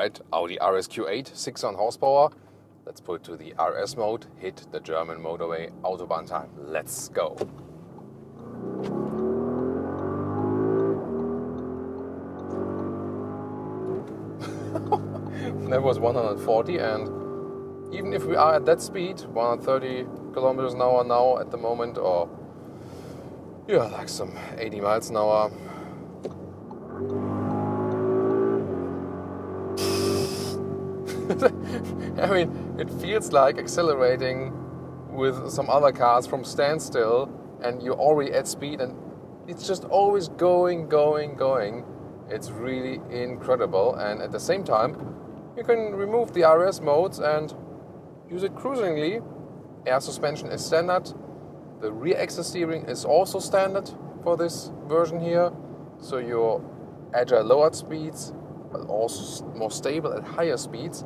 Alright, Audi RSQ8, 600 horsepower. Let's put to the RS mode, hit the German motorway, Autobahn time. Let's go. That was 140, and even if we are at that speed, 130 kilometers an hour now at the moment, or yeah, like some 80 miles an hour. I mean, it feels like accelerating with some other cars from standstill, and you're already at speed, and it's just always going. It's really incredible, and at the same time, you can remove the RS modes and use it cruisingly. Air suspension is standard. The rear axle steering is also standard for this version here, so you're agile at lower speeds, but also more stable at higher speeds.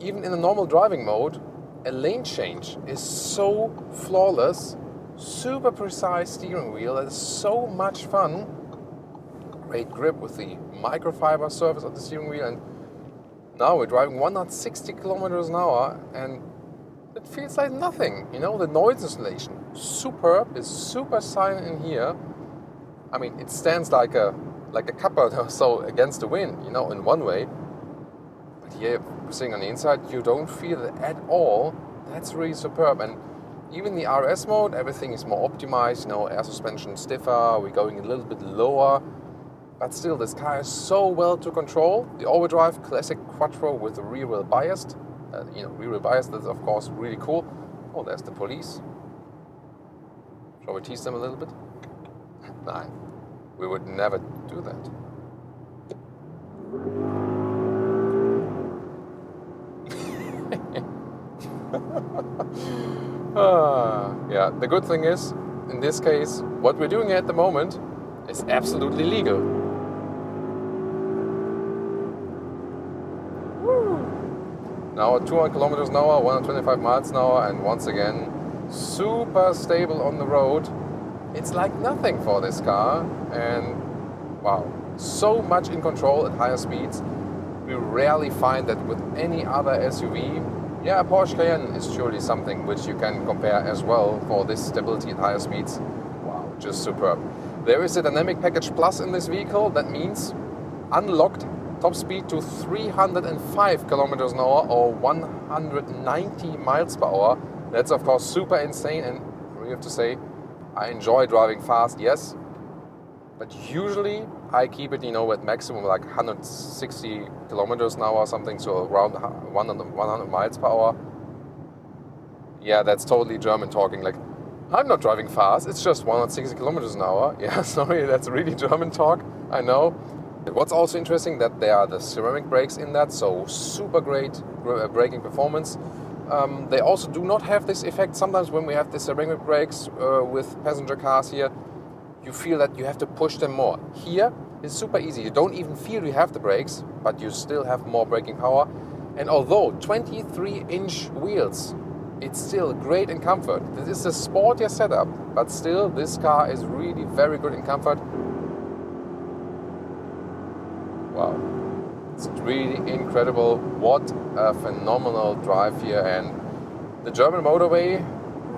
Even in a normal driving mode, a lane change is so flawless, super precise steering wheel, that is so much fun. Great grip with the microfiber surface of the steering wheel, and now we're driving 160 kilometers an hour, and it feels like nothing. You know, the noise insulation, superb, is super silent in here. I mean, it stands like a cupboard or so against the wind, you know, in one way. But here, sitting on the inside, you don't feel it at all. That's really superb. And even the RS mode, everything is more optimized, you know, air suspension stiffer, we're going a little bit lower. But still, this car is so well to control. The all-wheel drive classic quattro with the rear wheel biased. Rear wheel biased, that's of course really cool. Oh, there's the police. Shall we tease them a little bit? Nein, we would never do that. Yeah, the good thing is, in this case, what we're doing at the moment is absolutely legal. Now at 200 kilometers an hour, 125 miles an hour, and once again, super stable on the road. It's like nothing for this car, and wow, so much in control at higher speeds. We rarely find that with any other SUV. Yeah, a Porsche Cayenne is surely something which you can compare as well for this stability at higher speeds. Wow, just superb. There is a Dynamic Package Plus in this vehicle. That means unlocked top speed to 305 kilometers an hour or 190 miles per hour. That's of course super insane, and we have to say, I enjoy driving fast, yes, but usually I keep it, you know, at maximum like 160 kilometers an hour or something, so around 100 miles per hour. Yeah, that's totally German talking. Like, I'm not driving fast, it's just 160 kilometers an hour. Yeah, sorry, that's really German talk, I know. What's also interesting, that there are the ceramic brakes in that, so super great braking performance. They also do not have this effect. Sometimes when we have the ceramic brakes with passenger cars here, you feel that you have to push them more. Here, it's super easy. You don't even feel you have the brakes, but you still have more braking power. And although 23-inch wheels, it's still great in comfort. This is a sportier setup, but still this car is really very good in comfort. Wow, it's really incredible. What a phenomenal drive here, and the German motorway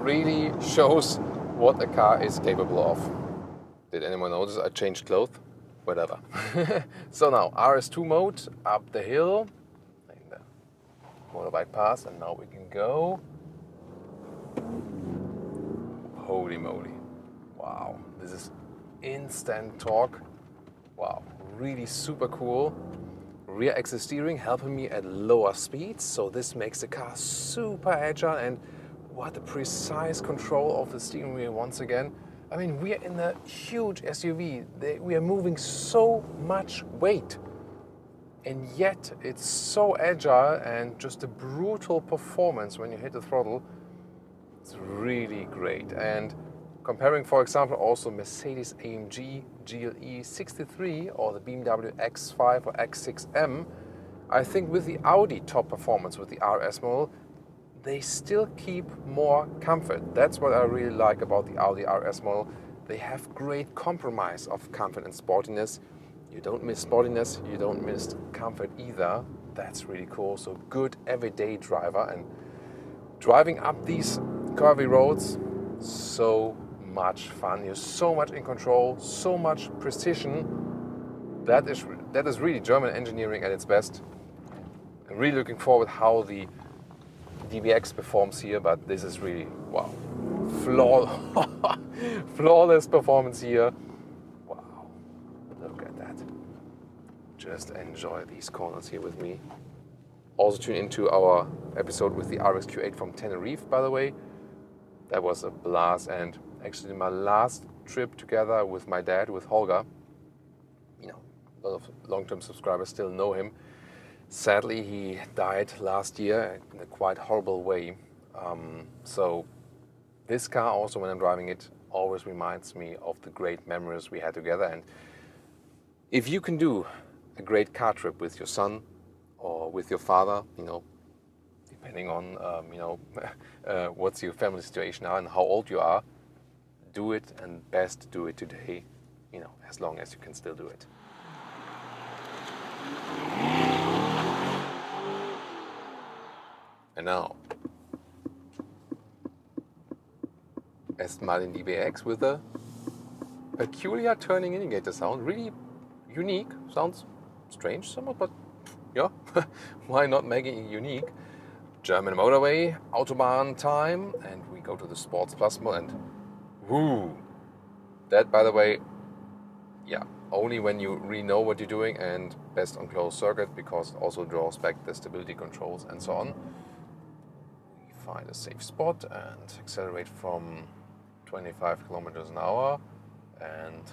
really shows what the car is capable of. Did anyone notice I changed clothes? Whatever. So now, RS2 mode, up the hill, letting the motorbike pass, and now we can go. Holy moly. Wow, this is instant torque. Wow, really super cool. Rear axle steering helping me at lower speeds, so this makes the car super agile, and what a precise control of the steering wheel once again. I mean, we are in a huge SUV. We are moving so much weight, and yet it's so agile, and just a brutal performance when you hit the throttle. It's really great. And comparing, for example, also Mercedes-AMG GLE 63 or the BMW X5 or X6M, I think with the Audi top performance with the RS model, they still keep more comfort. That's what I really like about the Audi RS model. They have great compromise of comfort and sportiness. You don't miss sportiness, you don't miss comfort either. that's really cool. So good everyday driver, and driving up these curvy roads, so much fun. You're so much in control, so much precision. That is really German engineering at its best. I'm really looking forward how the DBX performs here, but this is really, wow, flawless performance here. Wow, look at that. Just enjoy these corners here with me. Also tune into our episode with the RX-Q8 from Tenerife, by the way. That was a blast, and actually my last trip together with my dad, with Holger. You know, a lot of long-term subscribers still know him. Sadly, he died last year in a quite horrible way. So this car also, when I'm driving it, always reminds me of the great memories we had together. And if you can do a great car trip with your son or with your father, you know, depending on, what's your family situation now and how old you are, do it, and best do it today, you know, as long as you can still do it. And now, Aston Martin DBX with a peculiar turning indicator sound, really unique, sounds strange somewhat, but yeah, why not making it unique? German motorway, Autobahn time, and we go to the Sports Plus mode, and whoo, that, by the way, yeah, only when you really know what you're doing, and best on closed circuit, because it also draws back the stability controls and so on. We find a safe spot and accelerate from 25 kilometers an hour and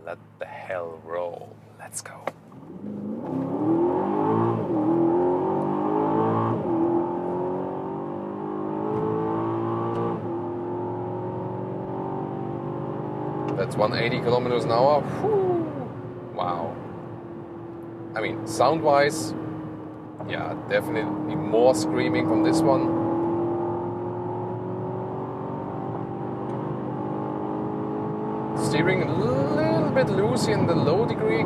let the hell roll. Let's go. That's 180 kilometers an hour. Whew. Wow. I mean, sound-wise, yeah, definitely more screaming from this one. Steering a little bit loose in the low degree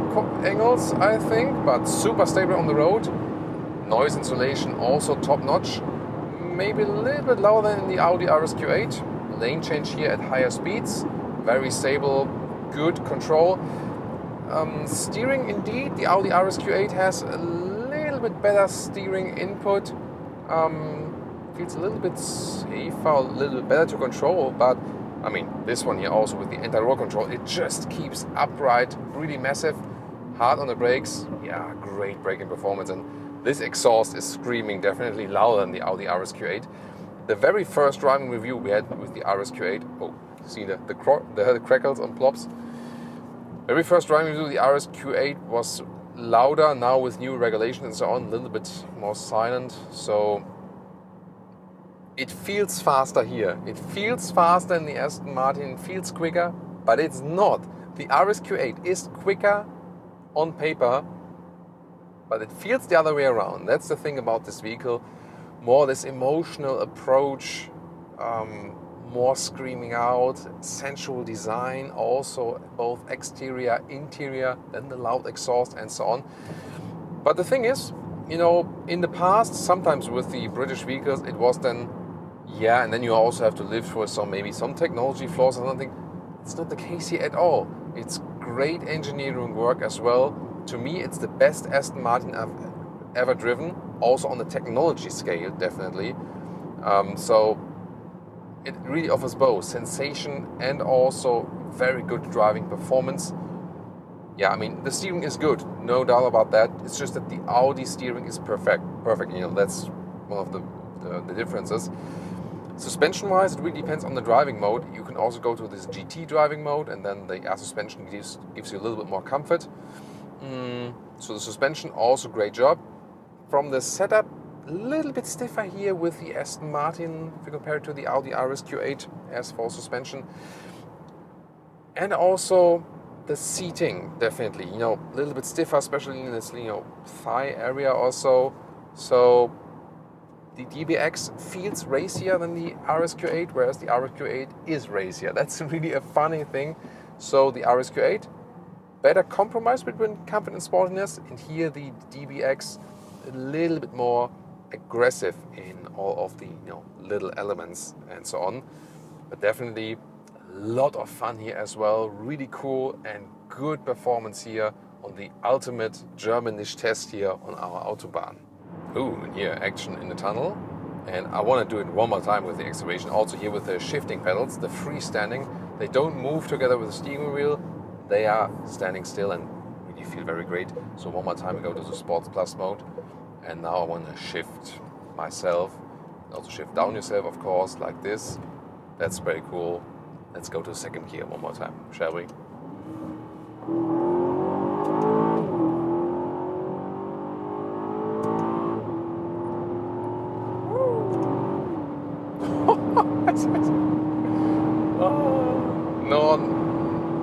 angles, I think, but super stable on the road. Noise insulation also top-notch. Maybe a little bit lower than in the Audi RS-Q8. Lane change here at higher speeds. Very stable, good control. Steering, indeed, the Audi RS-Q8 has a little bit better steering input. Feels a little bit safer, a little bit better to control, but I mean, this one here also with the anti-roll control, it just keeps upright, really massive, hard on the brakes. Yeah, great braking performance, and this exhaust is screaming definitely louder than the Audi RS-Q8. The very first driving review we had with the RS-Q8, oh, see the crackles on plops. Very first driving review, the RS-Q8 was louder. Now with new regulations and so on, a little bit more silent. So it feels faster here. It feels faster than the Aston Martin. It feels quicker, but it's not. The RS-Q8 is quicker on paper, but it feels the other way around. That's the thing about this vehicle. More this emotional approach, more screaming out, sensual design, also both exterior, interior, then the loud exhaust and so on. But the thing is, you know, in the past, sometimes with the British vehicles, it was then, yeah, and then you also have to live for maybe some technology flaws or something. It's not the case here at all. It's great engineering work as well. To me, it's the best Aston Martin I've ever driven, also on the technology scale, definitely. So it really offers both sensation and also very good driving performance. Yeah, I mean, the steering is good, no doubt about that. It's just that the Audi steering is perfect. You know, that's one of the differences. Suspension-wise, it really depends on the driving mode. You can also go to this GT driving mode, and then the air suspension gives you a little bit more comfort. So the suspension, also great job. From the setup, a little bit stiffer here with the Aston Martin if you compare it to the Audi RS-Q8 as for suspension. And also the seating, definitely, you know, a little bit stiffer, especially in this, you know, thigh area also. So the DBX feels racier than the RS-Q8, whereas the RS-Q8 is racier. That's really a funny thing. So the RS-Q8, better compromise between comfort and sportiness, and here the DBX a little bit more aggressive in all of the little elements and so on. But definitely a lot of fun here as well. Really cool and good performance here on the ultimate Germanish test here on our Autobahn. Ooh, and here action in the tunnel. And I want to do it one more time with the acceleration. Also here with the shifting pedals, the freestanding. They don't move together with the steering wheel. They are standing still and really feel very great. So one more time we go to the Sports Plus mode. And now I want to shift myself. Also shift down yourself, of course, like this. That's very cool. Let's go to the second gear one more time, shall we?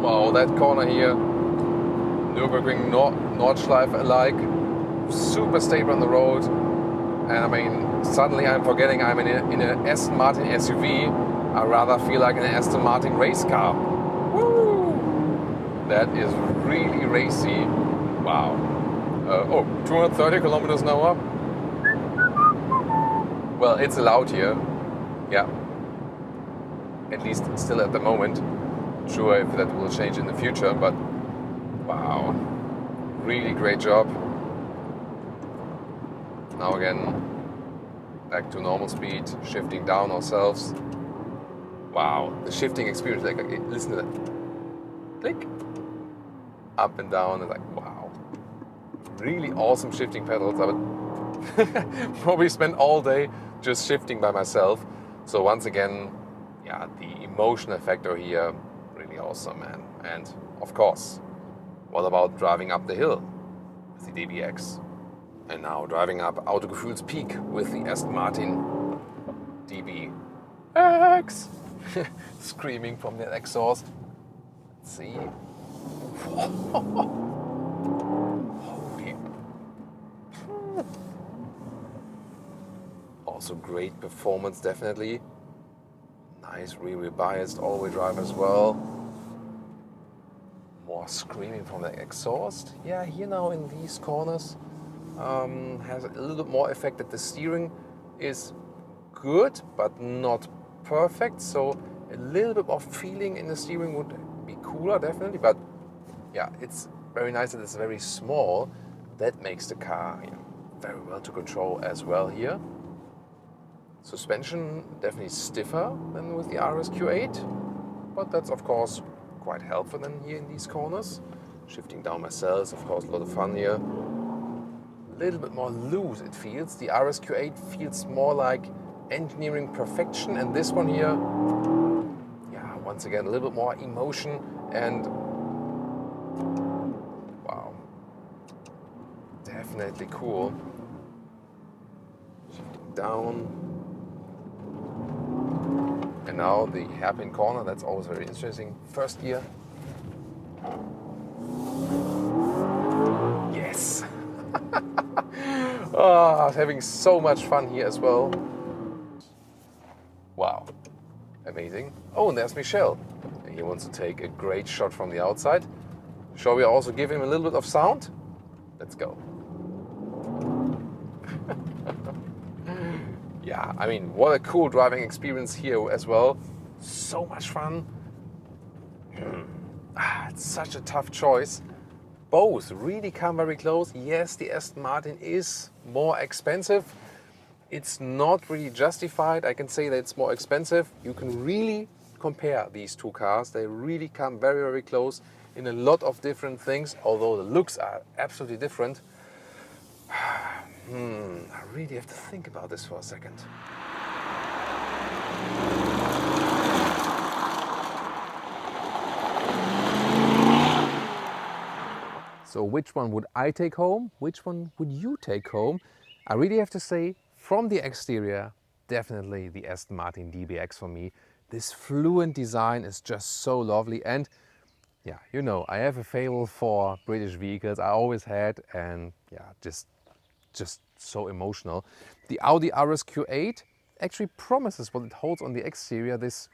Wow, that corner here, Nürburgring Nordschleife alike, super stable on the road. And I mean, suddenly I'm forgetting I'm in an Aston Martin SUV. I rather feel like an Aston Martin race car. Woo! That is really racy. Wow. 230 kilometers an hour. Well, it's allowed here. Yeah. At least still at the moment. Sure if that will change in the future, but wow. Really great job. Now again, back to normal speed, shifting down ourselves. Wow, the shifting experience, like listen to that. Click. Up and down, and like, wow. Really awesome shifting pedals. I would probably spend all day just shifting by myself. So once again, yeah, the emotional factor here, really awesome, man. And of course, what about driving up the hill with the DBX? And now driving up Autogefühl's peak with the Aston Martin DBX. Screaming from the exhaust. Let's see. Holy. Also great performance, definitely. Nice rear-wheel biased all-wheel drive as well. More screaming from the exhaust. Yeah, here now in these corners has a little bit more effect that the steering is good, but not perfect. So a little bit of feeling in the steering would be cooler, definitely. But yeah, it's very nice that it's very small. That makes the car very well to control as well here. Suspension definitely stiffer than with the RSQ8, but that's of course quite helpful then here in these corners. Shifting down myself, of course, a lot of fun here. A little bit more loose it feels. The RSQ8 feels more like engineering perfection, and this one here, yeah, once again a little bit more emotion and wow, definitely cool. Shifting down. And now the hairpin corner, that's always very interesting. First gear. Yes! I was having so much fun here as well. Wow, amazing. Oh, and there's Michel. And he wants to take a great shot from the outside. Shall we also give him a little bit of sound? Let's go. Yeah, I mean, what a cool driving experience here as well. So much fun. It's such a tough choice. Both really come very close. Yes, the Aston Martin is more expensive. It's not really justified. I can say that it's more expensive. You can really compare these two cars. They really come very, very close in a lot of different things, although the looks are absolutely different. I really have to think about this for a second. So which one would I take home? Which one would you take home? I really have to say, from the exterior, definitely the Aston Martin DBX for me. This fluent design is just so lovely, and yeah, you know, I have a fable for British vehicles. I always had, and yeah, just so emotional. The Audi RSQ8 actually promises what it holds on the exterior, this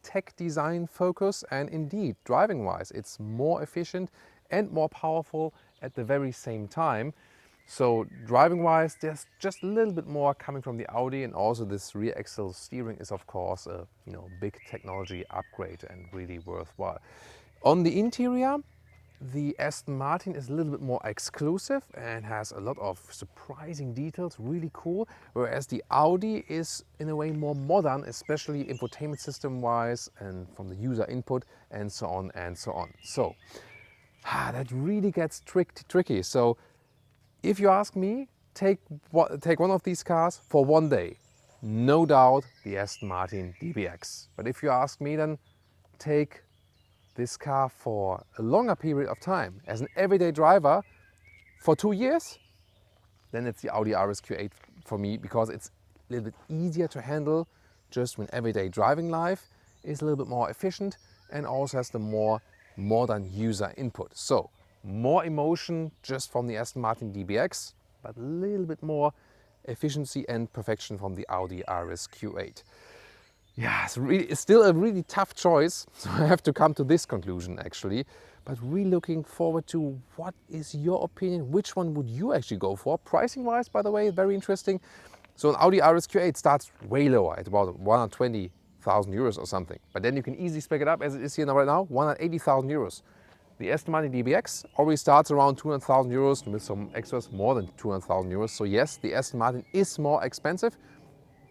tech design focus, and indeed, driving wise, it's more efficient and more powerful at the very same time. So driving wise, there's just a little bit more coming from the Audi, and also this rear axle steering is of course a big technology upgrade and really worthwhile. On the interior, the Aston Martin is a little bit more exclusive and has a lot of surprising details, really cool, whereas the Audi is in a way more modern, especially infotainment system wise and from the user input and so on and so on. So that really gets tricky. So if you ask me, take one of these cars for one day. No doubt the Aston Martin DBX. But if you ask me, then take this car for a longer period of time as an everyday driver for 2 years, then it's the Audi RSQ8 for me, because it's a little bit easier to handle just when everyday driving life is a little bit more efficient and also has the more modern user input. So more emotion just from the Aston Martin DBX, but a little bit more efficiency and perfection from the Audi RSQ8. Yeah, it's still a really tough choice, so I have to come to this conclusion actually. But really looking forward to what is your opinion, which one would you actually go for? Pricing wise, by the way, very interesting. So an Audi RSQ8 starts way lower at about 120,000 euros or something. But then you can easily spec it up as it is here right now, 180,000 euros. The Aston Martin DBX already starts around 200,000 euros, with some extras more than 200,000 euros. So yes, the Aston Martin is more expensive,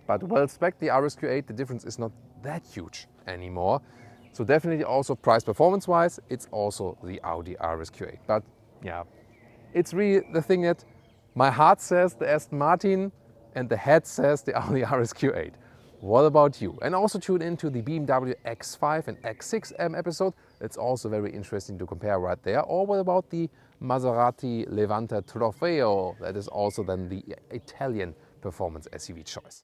but well spec the RSQ8, the difference is not that huge anymore. So definitely also price performance wise, it's also the Audi RSQ8. But yeah, it's really the thing that my heart says the Aston Martin and the head says the Audi RSQ8. What about you? And also tune into the BMW X5 and X6M episode. It's also very interesting to compare right there. Or what about the Maserati Levante Trofeo? That is also then the Italian performance SUV choice.